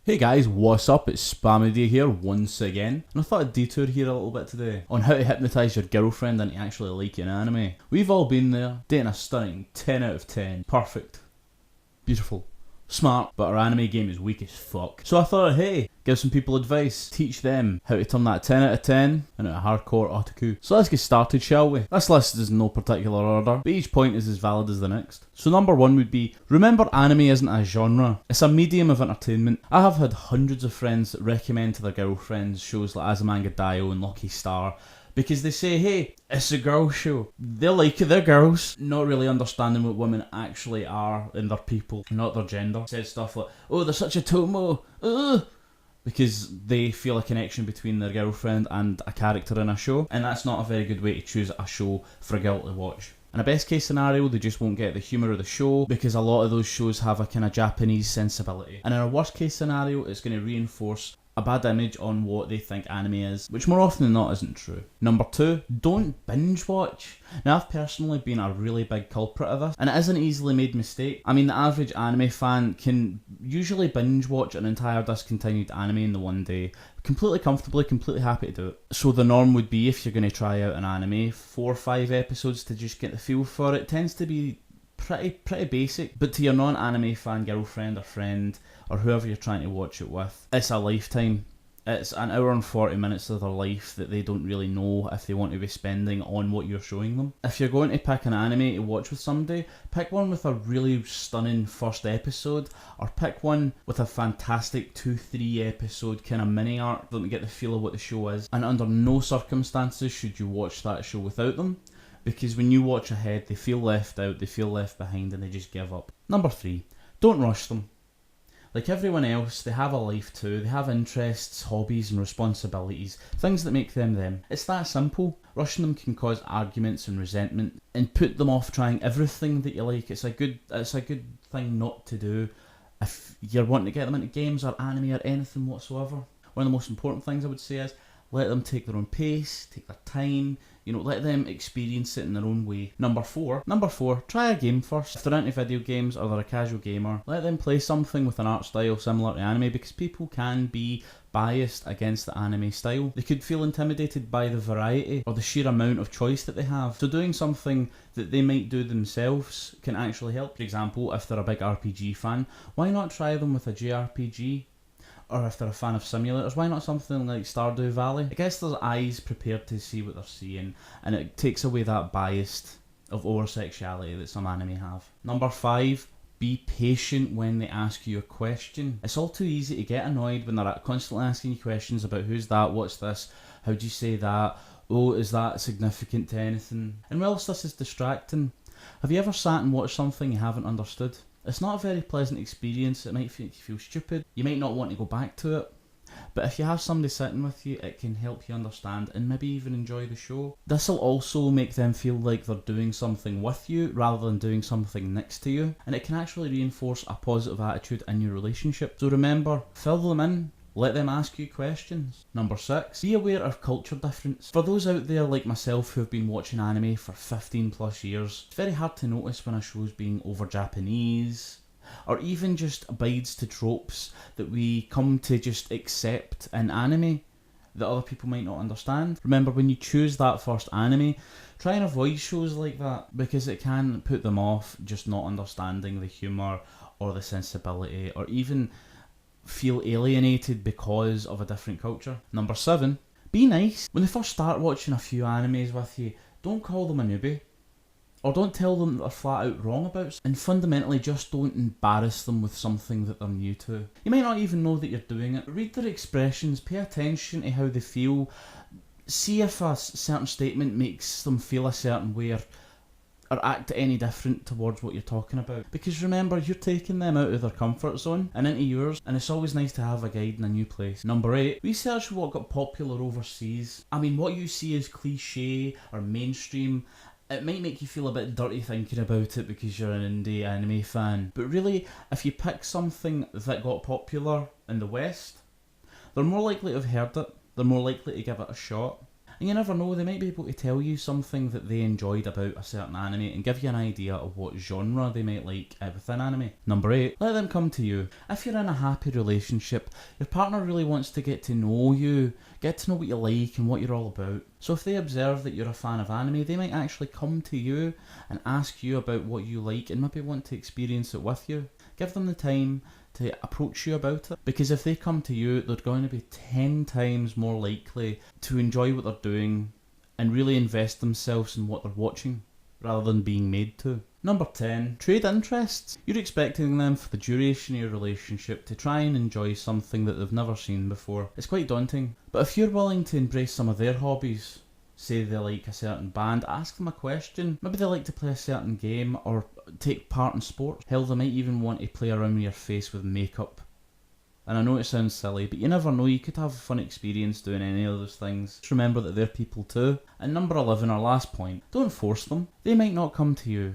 Hey guys, what's up? It's sphamedia here once again, and I thought I'd detour here a little bit today on how to hypnotise your girlfriend into actually liking anime. We've all been there, dating a stunning 10 out of 10, perfect, beautiful, smart, but our anime game is weak as fuck. So I thought, hey, give some people advice, teach them how to turn that 10 out of 10 into a hardcore otaku. So let's get started, shall we? This list is in no particular order, but each point is as valid as the next. So number one would be, remember anime isn't a genre, it's a medium of entertainment. I have had hundreds of friends that recommend to their girlfriends shows like Anime and Manga and Lucky Star, because they say, hey, it's a girl show. They like it, they're girls. Not really understanding what women actually are in their people, not their gender. Said stuff like, oh, they're such a tomo, ugh, because they feel a connection between their girlfriend and a character in a show, and that's not a very good way to choose a show for a girl to watch. In a best case scenario, they just won't get the humour of the show because a lot of those shows have a kind of Japanese sensibility. And in a worst case scenario, it's going to reinforce a bad image on what they think anime is, which more often than not isn't true. Number two, don't binge watch. Now, I've personally been a really big culprit of this, and it is an easily made mistake. I mean, the average anime fan can usually binge watch an entire discontinued anime in the one day, completely comfortably, completely happy to do it. So the norm would be, if you're going to try out an anime, 4 or 5 episodes to just get the feel for it. Tends to be pretty basic, but to your non-anime fan girlfriend or friend or whoever you're trying to watch it with, it's a lifetime. It's an hour and 40 minutes of their life that they don't really know if they want to be spending on what you're showing them. If you're going to pick an anime to watch with somebody, pick one with a really stunning first episode, or pick one with a fantastic 2-3 episode kind of mini arc that get the feel of what the show is. And under no circumstances should you watch that show without them, because when you watch ahead, they feel left out, they feel left behind, and they just give up. Number 3, don't rush them. Like everyone else, they have a life too. They have interests, hobbies and responsibilities, things that make them them. It's that simple. Rushing them can cause arguments and resentment and put them off trying everything that you like. It's a good thing not to do if you're wanting to get them into games or anime or anything whatsoever. One of the most important things I would say is let them take their own pace, take their time, let them experience it in their own way. Number four, try a game first. If they're into video games or they're a casual gamer, let them play something with an art style similar to anime, because people can be biased against the anime style. They could feel intimidated by the variety or the sheer amount of choice that they have. So doing something that they might do themselves can actually help. For example, if they're a big RPG fan, why not try them with a JRPG? Or if they're a fan of simulators, why not something like Stardew Valley? I guess there's eyes prepared to see what they're seeing, and it takes away that bias of over-sexuality that some anime have. Number 5, be patient when they ask you a question. It's all too easy to get annoyed when they're constantly asking you questions about who's that, what's this, how do you say that, oh, is that significant to anything? And whilst this is distracting, have you ever sat and watched something you haven't understood? It's not a very pleasant experience. It might make you feel stupid. You might not want to go back to it. But if you have somebody sitting with you, it can help you understand and maybe even enjoy the show. This will also make them feel like they're doing something with you rather than doing something next to you. And it can actually reinforce a positive attitude in your relationship. So remember, fill them in. Let them ask you questions. Number 6, be aware of culture difference. For those out there like myself who have been watching anime for 15 plus years, it's very hard to notice when a show's being over Japanese, or even just abides to tropes that we come to just accept in anime that other people might not understand. Remember, when you choose that first anime, try and avoid shows like that, because it can put them off just not understanding the humour or the sensibility, or even feel alienated because of a different culture. Number 7, be nice. When they first start watching a few animes with you, don't call them a newbie, or don't tell them that they're flat out wrong about, and fundamentally just don't embarrass them with something that they're new to. You might not even know that you're doing it. Read their expressions, pay attention to how they feel, see if a certain statement makes them feel a certain way, or act any different towards what you're talking about. Because remember, you're taking them out of their comfort zone and into yours, and it's always nice to have a guide in a new place. Number 8, research what got popular overseas. I mean, what you see as cliche or mainstream, it might make you feel a bit dirty thinking about it because you're an indie anime fan. But really, if you pick something that got popular in the West, they're more likely to have heard it, they're more likely to give it a shot. And you never know, they might be able to tell you something that they enjoyed about a certain anime and give you an idea of what genre they might like within anime. Number 8, let them come to you. If you're in a happy relationship, your partner really wants to get to know you, get to know what you like and what you're all about. So if they observe that you're a fan of anime, they might actually come to you and ask you about what you like and maybe want to experience it with you. Give them the time to approach you about it, because if they come to you, they're going to be 10 times more likely to enjoy what they're doing and really invest themselves in what they're watching rather than being made to. Number 10, trade interests. You're expecting them for the duration of your relationship to try and enjoy something that they've never seen before. It's quite daunting, but if you're willing to embrace some of their hobbies, say they like a certain band, ask them a question. Maybe they like to play a certain game or take part in sport. Hell, they might even want to play around with your face with makeup. And I know it sounds silly, but you never know, you could have a fun experience doing any of those things. Just remember that they're people too. And number 11, our last point, don't force them. They might not come to you,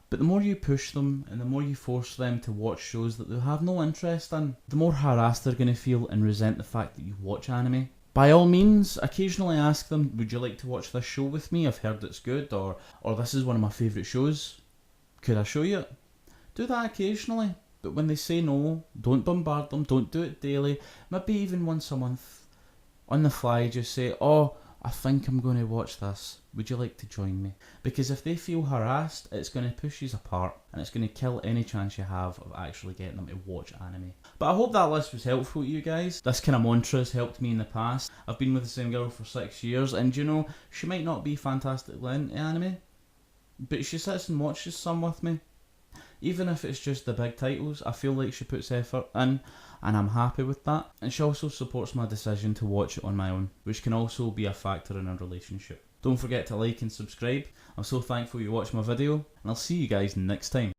but the more you push them and the more you force them to watch shows that they have no interest in, the more harassed they're going to feel and resent the fact that you watch anime. By all means, occasionally ask them, would you like to watch this show with me? I've heard it's good, or this is one of my favourite shows. Could I show you it? Do that occasionally, but when they say no, don't bombard them, don't do it daily, maybe even once a month. On the fly, just say, oh, I think I'm going to watch this. Would you like to join me? Because if they feel harassed, it's going to push you apart and it's going to kill any chance you have of actually getting them to watch anime. But I hope that list was helpful to you guys. This kind of mantra has helped me in the past. I've been with the same girl for 6 years, and you know, she might not be fantastically into anime, but she sits and watches some with me. Even if it's just the big titles, I feel like she puts effort in, and I'm happy with that. And she also supports my decision to watch it on my own, which can also be a factor in a relationship. Don't forget to like and subscribe. I'm so thankful you watched my video, and I'll see you guys next time.